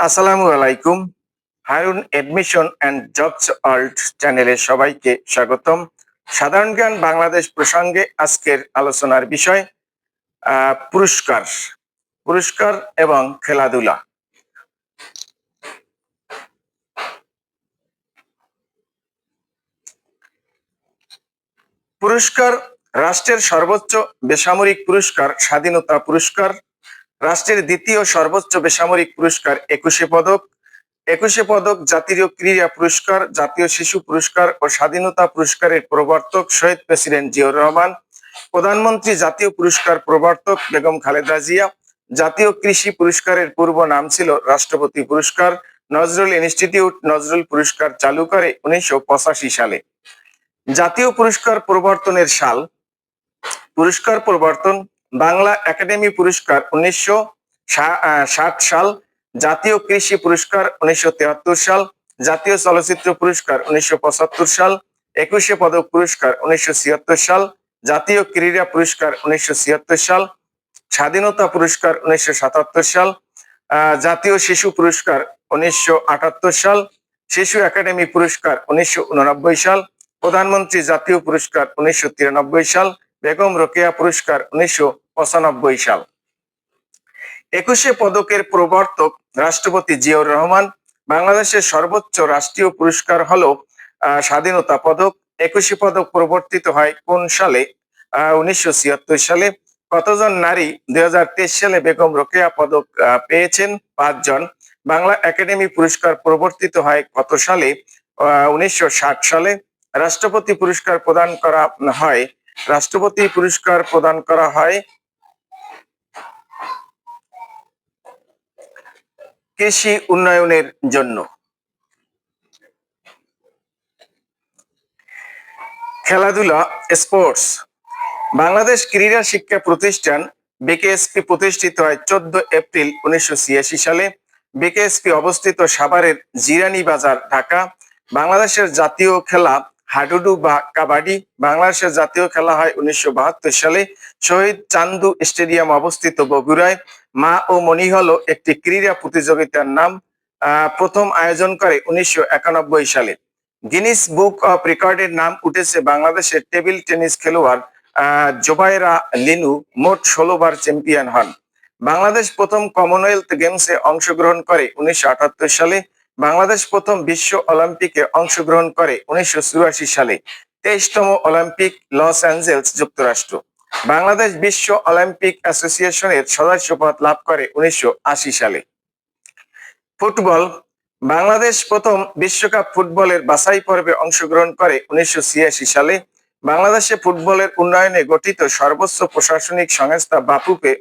আসসালামু আলাইকুম। Harun admission and jobs world চ্যানেলে সবাইকে স্বাগতম। সাধারণ জ্ঞান বাংলাদেশ প্রসঙ্গে আজকের আলোচনার বিষয় পুরস্কার পুরস্কার এবং খেলাধুলা। পুরস্কার রাষ্ট্রের সর্বোচ্চ বেসামরিক পুরস্কার স্বাধীনতা পুরস্কার, রাষ্ট্রের দ্বিতীয় সর্বোচ্চ বেসামরিক পুরস্কার 21 পদক, 21 পদক জাতীয় ক্রীড়া পুরস্কার, জাতীয় শিশু পুরস্কার ও স্বাধীনতা পুরস্কারের প্রবর্তক শহীদ প্রেসিডেন্ট জিয়াউর রহমান, প্রধানমন্ত্রী জাতীয় পুরস্কার প্রবর্তক বেগম খালেদা জিয়া, জাতীয় কৃষি পুরস্কারের পূর্ব নাম ছিল রাষ্ট্রপতি পুরস্কার, নজরুল ইনস্টিটিউট নজরুল পুরস্কার চালু করে 1985 সালে। জাতীয় পুরস্কার প্রবর্তনের সাল: পুরস্কার প্রবর্তন: বাংলা একাডেমি পুরস্কার 1960 সাল, জাতীয় কৃষি পুরস্কার 1973 সাল, জাতীয় চলচ্চিত্র পুরস্কার 1975 সাল, 21 পদক পুরস্কার 1976 সাল, জাতীয় ক্রীড়া পুরস্কার 1976 সাল, স্বাধীনতা পুরস্কার 1977 সাল, জাতীয় শিশু পুরস্কার 1978 সাল, শিশু একাডেমি পুরস্কার 1989 সাল, প্রধানমন্ত্রী জাতীয় পুরস্কার 1993 সাল, বেগম রোকেয়া পুরস্কার 1995 সাল। 21 পদকের প্রবর্তক রাষ্ট্রপতি জিয়াউর রহমান। বাংলাদেশের সর্বোচ্চ রাষ্ট্রীয় পুরস্কার হলো স্বাধীনতা পদক। 21 পদক প্রবর্তিত হয় কোন সালে? 1976 সালে। কতজন নারী 2023 সালে বেগম রোকেয়া পদক পেয়েছেন? 5 জন। বাংলা একাডেমি পুরস্কার প্রবর্তিত হয় কত সালে? 1960 সালে। রাষ্ট্রপতি পুরস্কার প্রদান করা হয় কৃষি উন্নয়নের জন্য। খেলাধুলা, স্পোর্টস। বাংলাদেশ ক্রীড়া শিক্ষা প্রতিষ্ঠান বিকেএসপি প্রতিষ্ঠিত হয় 14 এপ্রিল 1986 সালে। বিকেএসপি অবস্থিত সাভারের জিরানী বাজার, ঢাকা। বাংলাদেশের জাতীয় খেলা হাডুডু বা কাবাডি। বাংলাদেশের জাতীয় খেলা হয় 1972 সালে। শহীদ চান্দু স্টেডিয়াম অবস্থিত বগুড়ায়। মা ও মনি হলো একটি ক্রীড়া প্রতিযোগিতার নাম, প্রথম আয়োজন করে 1991 সালে। গিনিস বুক অফ রেকর্ডের নাম উঠেছে বাংলাদেশের টেবিল টেনিস খেলোয়াড় জোবায়েরা লিনু, মোট 16 বার চ্যাম্পিয়ন হন। বাংলাদেশ প্রথম কমনওয়েলথ গেমসে অংশগ্রহণ করে 1978 সালে। বাংলাদেশ প্রথম বিশ্ব অলিম্পিকে অংশগ্রহণ করে 1984 সালে। 23তম অলিম্পিক, লস অ্যাঞ্জেলস, যুক্তরাষ্ট্র। বাংলাদেশ বিশ্ব অলিম্পিক অ্যাসোসিয়েশনের সদস্যপদ লাভ করে 1980 সালে। ফুটবল। বাংলাদেশ প্রথম বিশ্বকাপ ফুটবলের বাছাই পর্বে অংশগ্রহণ করে 1986 সালে। বাংলাদেশে ফুটবলের উন্নয়নে গঠিত সর্বোচ্চ প্রশাসনিক সংস্থা বাফুফে।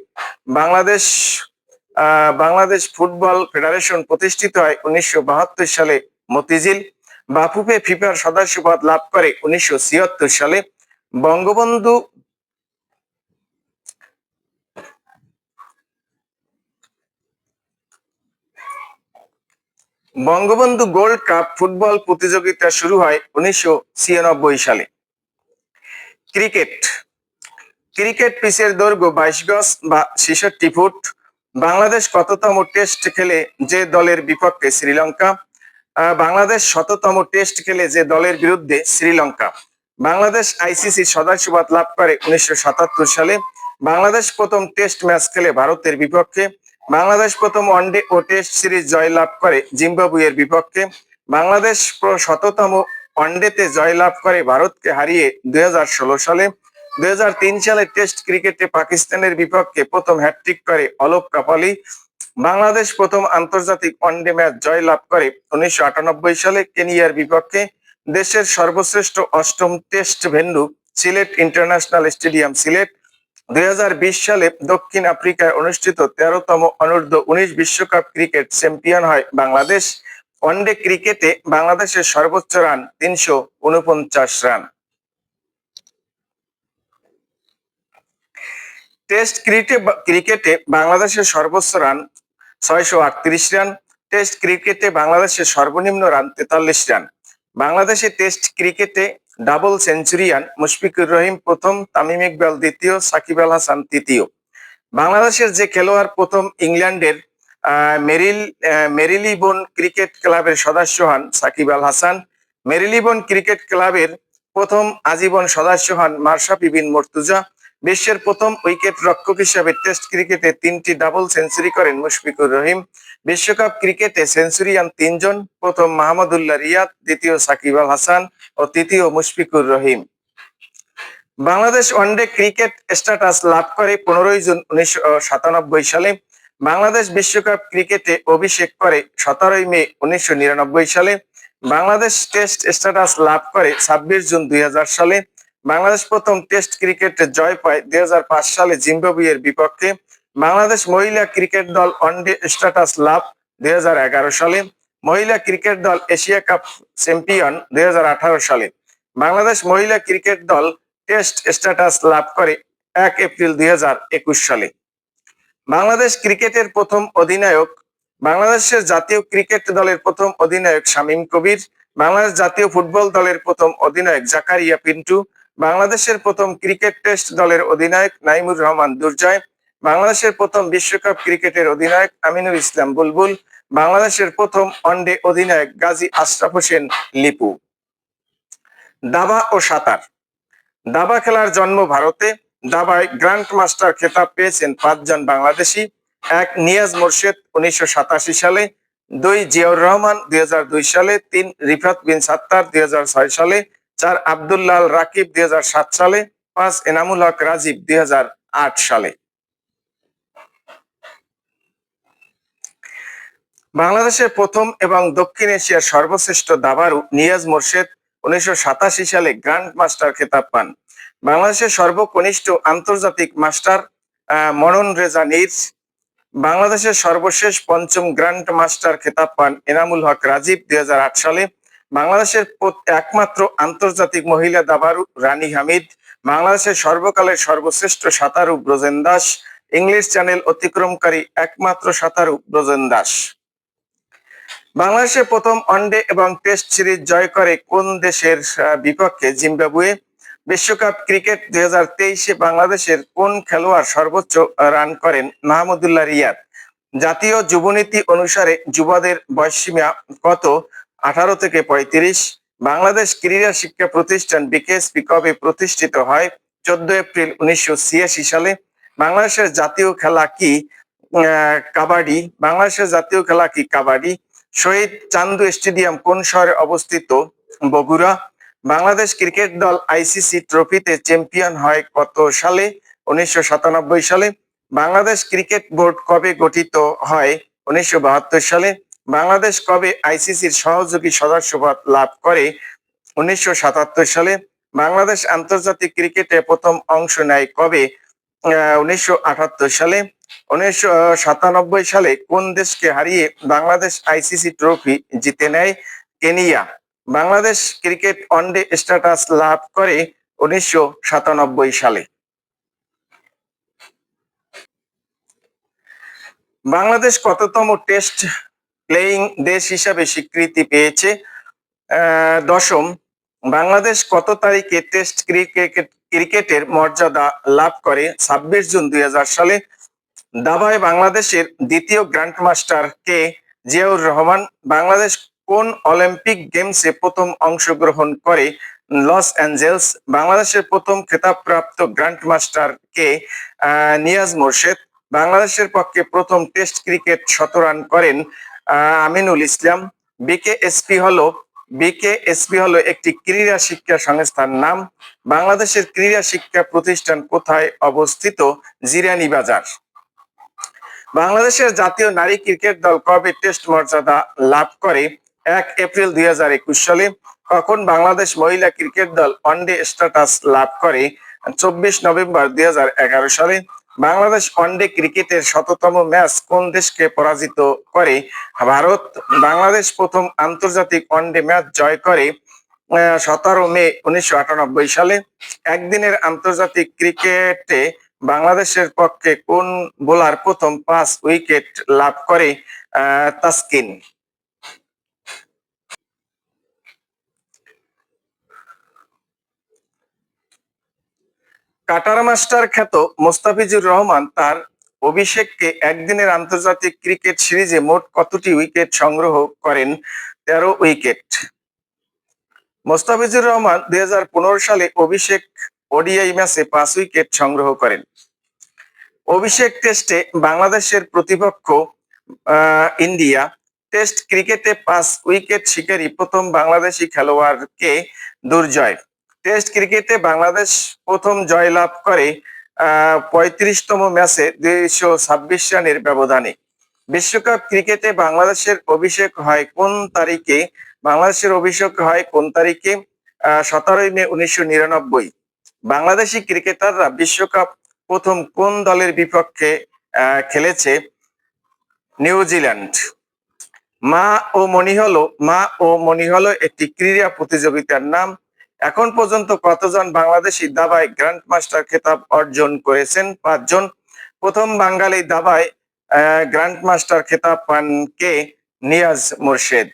বাংলাদেশ ফুটবল ফেডারেশন প্রতিষ্ঠিত হয় 1972 সালে। মতিঝিল। বাফুফে ফিফার সদস্যপদ লাভ করে 1976 সালে। বঙ্গবন্ধু গোল্ড কাপ ফুটবল প্রতিযোগিতা শুরু হয় 1996 সালে। ক্রিকেট। ক্রিকেট পিচের দৈর্ঘ্য 22 গজ বা 66 ফুট। বাংলাদেশ কততম টেস্ট খেলে যে দলের বিপক্ষে? শ্রীলঙ্কা। বাংলাদেশ শততম টেস্ট খেলে যে দলের বিরুদ্ধে? শ্রীলঙ্কা। বাংলাদেশ আইসিসি সদস্যপদ লাভ করে 1977 সালে। বাংলাদেশ প্রথম টেস্ট ম্যাচ খেলে ভারতের বিপক্ষে। বাংলাদেশ প্রথম ওয়ানডে ও টেস্ট সিরিজ জয় লাভ করে জিম্বাবুয়ের বিপক্ষে। বাংলাদেশ শততম ওয়ানডেতে জয়লাভ করে ভারতকে হারিয়ে 2016 সালে। 2003 সালে টেস্ট ক্রিকেটে পাকিস্তানের বিপক্ষে প্রথম হ্যাট্রিক করে অলোক কাপালি। বাংলাদেশ প্রথম আন্তর্জাতিক ওয়ানডে ম্যাচ জয়লাভ করে 1998 সালে কেনিয়ার বিপক্ষে। দেশের সর্বশ্রেষ্ঠ 8ম test venue Sylhet international stadium, Sylhet. 2020 সালে দক্ষিণ আফ্রিকায় অনুষ্ঠিত 13তম অনূর্ধ্ব-19 বিশ্বকাপ ক্রিকেট চ্যাম্পিয়ন হয় বাংলাদেশ। ওয়ানডে ক্রিকেটে বাংলাদেশের সর্বোচ্চ রান 349 রান। টেস্ট ক্রিকেটে বাংলাদেশের সর্বোচ্চ রান 638 রান। টেস্ট ক্রিকেটে বাংলাদেশের সর্বনিম্ন রান 43 রান। বাংলাদেশে টেস্ট ক্রিকেটে ডাবল সেঞ্চুরিয়ান মুশফিকুর রহিম প্রথম, তামিম ইকবাল দ্বিতীয়, সাকিব আল হাসান তৃতীয়। বাংলাদেশের যে খেলোয়াড় প্রথম ইংল্যান্ডের মেরিলিবোন ক্রিকেট ক্লাবের সদস্য হন সাকিব আল হাসান। মেরিলিবোন ক্রিকেট ক্লাবের প্রথম আজীবন সদস্য হন মাশরাফি বিন মুর্তজা। বিশ্বের প্রথম উইকেট রক্ষক হিসেবে টেস্ট ক্রিকেটে 3টি ডাবল সেঞ্চুরি করেন মুশফিকুর রহিম। বিশ্বকাপ ক্রিকেটে সেঞ্চুরিয়ান 3 জন, প্রথম মাহমুদুল্লাহ রিয়াদ, দ্বিতীয় সাকিব আল হাসান ও তৃতীয় Mushfiqur Rahim. Bangladesh one day cricket status লাভ করে 15 জুন 1997 সালে। বাংলাদেশ বিশ্বকাপ ক্রিকেটে অভিষেক করে 17 মে 1999 সালে। বাংলাদেশ টেস্ট স্ট্যাটাস লাভ করে 26 জুন 2000 সালে। বাংলাদেশ প্রথম টেস্ট ক্রিকেটে জয় পায় 2005 সালে জিম্বাবুয়ের বিপক্ষে। বাংলাদেশ মহিলা ক্রিকেট দল ওয়ানডে স্ট্যাটাস লাভ 2011 সালে। মহিলা ক্রিকেট দল এশিয়া কাপ চ্যাম্পিয়ন 2018 সালে। বাংলাদেশ মহিলা ক্রিকেট দল টেস্ট স্ট্যাটাস লাভ করে 1 এপ্রিল 2021 সালে। বাংলাদেশ ক্রিকেটের প্রথম অধিনায়ক, বাংলাদেশের জাতীয় ক্রিকেট দলের প্রথম অধিনায়ক শামীম কবির। বাংলাদেশ জাতীয় ফুটবল দলের প্রথম অধিনায়ক জাকারিয়া পিন্টু। বাংলাদেশের প্রথম ক্রিকেট টেস্ট দলের অধিনায়ক নাইমুর রহমান দুর্জয়। বাংলাদেশের প্রথম বিশ্বকাপ ক্রিকেটের অধিনায়ক আমিনুল ইসলাম বুলবুল। বাংলাদেশের প্রথম ওয়ানডে অধিনায়ক গাজী আশরাফ হোসেন লিপু। দাবা ও সাঁতার। দাবা খেলার জন্ম ভারতে। দাবায় গ্র্যান্ড মাস্টার খেতাব পেয়েছেন 5 জন বাংলাদেশি। 1 নিয়াজ মোরশেদ 1987 সালে, 2 জিয়াউর রহমান 2002 সালে, 3 রিফাত বিন সাত্তার 2006 সালে, 4 আব্দুল্লাহ রাকিব 2007 সালে, 5 এনামুল হক রাজীব 2008 সালে। বাংলাদেশের প্রথম এবং দক্ষিণ এশিয়ার সর্বশ্রেষ্ঠ দাবাড়ু নিয়াজ মোরশেদ 1987 সালে গ্র্যান্ড মাস্টার খেতাব পান। বাংলাদেশের সর্বকনিষ্ঠ আন্তর্জাতিক মাস্টার মনন রেজা নীর। বাংলাদেশের সর্বশেষ 5ম গ্র্যান্ড মাস্টার খেতাব পান এনামুল হক রাজীব 2008 সালে। বাংলাদেশের একমাত্র আন্তর্জাতিক মহিলা দাবাড়ু রানী হামিদ। বাংলাদেশের সর্বকালের সর্বশ্রেষ্ঠ সাঁতারু ব্রজেন দাস। ইংলিশ চ্যানেল অতিক্রমকারী একমাত্র সাঁতারু ব্রজেন দাস। বাংলাদেশের প্রথম ওয়ানডে এবং টেস্ট সিরিজ জয় করে কোন দেশের বিপক্ষে? জিম্বাবুয়ে। বিশ্বকাপ ক্রিকেট 2023-এ বাংলাদেশের কোন খেলোয়াড় সর্বোচ্চ রান করেন? মাহমুদুল্লাহ রিয়াদ। জাতীয় যুবনীতি অনুসারে যুবদের বয়সসীমা কত? 18 থেকে 35। বাংলাদেশ ক্রীড়া শিক্ষা প্রতিষ্ঠান বিকেএসপি কবে প্রতিষ্ঠিত হয়? 14 এপ্রিল 1986 সালে। বাংলাদেশের জাতীয় খেলা কি? কাবাডি। বাংলাদেশের জাতীয় খেলা কি? কাবাডি। শহীদ চান্দু স্টেডিয়াম কোন শহরে অবস্থিত? বগুড়া। বাংলাদেশ ক্রিকেট দল আইসিসি ট্রফিতে চ্যাম্পিয়ন হয় কত সালে? 1997 সালে। বাংলাদেশ ক্রিকেট বোর্ড কবে গঠিত হয়? 1972 সালে। বাংলাদেশ কবে আইসিসির সহযোগী সদস্যপদ লাভ করে? 1977 সালে। বাংলাদেশ আন্তর্জাতিক ক্রিকেটে প্রথম অংশ নেয় কবে? 1978 সালে। 1997 সালে কোন দেশকে হারিয়ে বাংলাদেশ আইসিসি ট্রফি জিতে নেয়? Kenya. Bangladesh cricket one day status লাভ করে 1997 সালে। বাংলাদেশ কততম টেস্ট প্লেয়িং দেশ হিসাবে স্বীকৃতি পেয়েছে? 10ম। বাংলাদেশ কত তারিখে টেস্ট ক্রিকেটের মর্যাদা লাভ করে? 26 জুন 2000 সালে। দাবায় বাংলাদেশের দ্বিতীয় গ্র্যান্ডমাস্টার কে? জিয়াউর রহমান। বাংলাদেশ কোন অলিম্পিক গেমসে প্রথম অংশগ্রহণ করে? Los Angeles. বাংলাদেশের প্রথম খেতাবপ্রাপ্ত গ্র্যান্ডমাস্টার কে? নিয়াজ মোরশেদ। বাংলাদেশের পক্ষে প্রথম টেস্ট ক্রিকেট 100 রান করেন আমিনুল ইসলাম। বিকেএসপি হলো একটি ক্রীড়া শিক্ষা সংস্থার নাম। বাংলাদেশের ক্রীড়া শিক্ষা প্রতিষ্ঠান কোথায় অবস্থিত? জিরানী বাজার। বাংলাদেশের জাতীয় নারী ক্রিকেট দল কবে টেস্ট মর্যাদা লাভ করে? 1 এপ্রিল 2021 সালে। কখন বাংলাদেশ মহিলা ক্রিকেট দল ওয়ানডে স্ট্যাটাস লাভ করে? 24 নভেম্বর 2011 সালে। বাংলাদেশ ওয়ানডে ক্রিকেটের 100তম ম্যাচ কোন দেশকে পরাজিত করে? ভারত। বাংলাদেশ প্রথম আন্তর্জাতিক ওয়ানডে ম্যাচ জয় করে 17 মে 1998 সালে। একদিনের আন্তর্জাতিক ক্রিকেটে বাংলাদেশের পক্ষে কোন বোলার প্রথম 5 উইকেট লাভ করে? তাসকিন। কাটার মাস্টার খ্যাত মোস্তাফিজুর রহমান তার অভিষেককে একদিনের আন্তর্জাতিক ক্রিকেট সিরিজে মোট কতটি উইকেট সংগ্রহ করেন? 13 উইকেট। মোস্তাফিজুর রহমান 2015 সালে অভিষেক ওডিআই ম্যাচে 5 উইকেট সংগ্রহ করেন। অভিষেক টেস্টে বাংলাদেশের প্রতিপক্ষ ইন্ডিয়া। টেস্ট ক্রিকেটে 5 উইকেট শিকারী প্রথম বাংলাদেশি খেলোয়াড়কে দুর্জয়। টেস্ট ক্রিকেটে বাংলাদেশ প্রথম জয়লাভ করে 35তম ম্যাচে 226 রানের ব্যবধানে। বিশ্বকাপ ক্রিকেটে বাংলাদেশের অভিষেক হয় কোন তারিখে? বাংলাদেশের অভিষেক হয় কোন তারিখে? 17 মে 1999। বাংলাদেশি ক্রিকেটাররা বিশ্বকাপ প্রথম কোন দলের বিপক্ষে খেলেছে? নিউজিল্যান্ড। মা ও মণি হলো একটি ক্রীড়া প্রতিযোগিতার নাম। এখন পর্যন্ত কতজন বাংলাদেশি দাবায় গ্র্যান্ড মাস্টার খেতাব অর্জন করেছেন? 5 জন। প্রথম বাঙালি দাবায় গ্র্যান্ড মাস্টার খেতাব পান কে? নিয়াজ মোরশেদ।